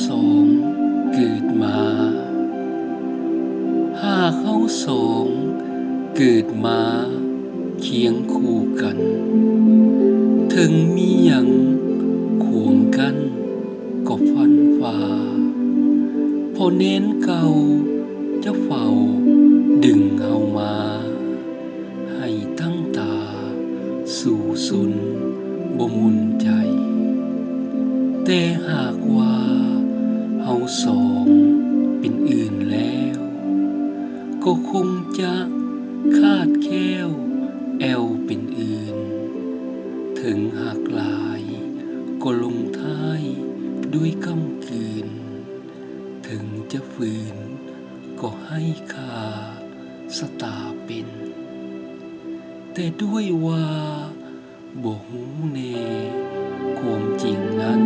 สองเกิดมาหากเฮาสองเกิดมาเคียงคู่กันถึงมีหยังขวงกันก็ฟันฝ่าพอเน้นเก่าจะเฝ้าดึงเฮามาให้ตั้งตาสู่สุนบ่มุนใจแต่หากว่าเฮาสองเป็นอื่นแล้วก็คงจะคาดแค้วแอวเป็นอื่นถึงหากหลายก็ลงท้ายด้วยคำคืนถึงจะฝืนก็ให้ค่าสตาเป็นแต่ด้วยว่าบ่ฮู้แน่ความจริงนั้น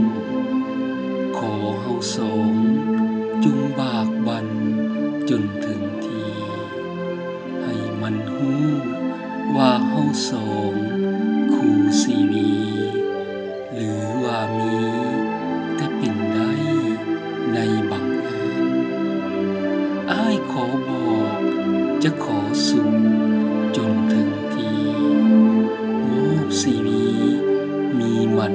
ขอเฮาสองจงบากบั่นจนถึงทีให้มันฮู้ว่าเฮาสองคู่ชีวีหรือว่ามีแต่เป็นได้ในบังเอิญอ้ายขอบอกจะขอสู่จนถึงทีมอบชีวีมีมัน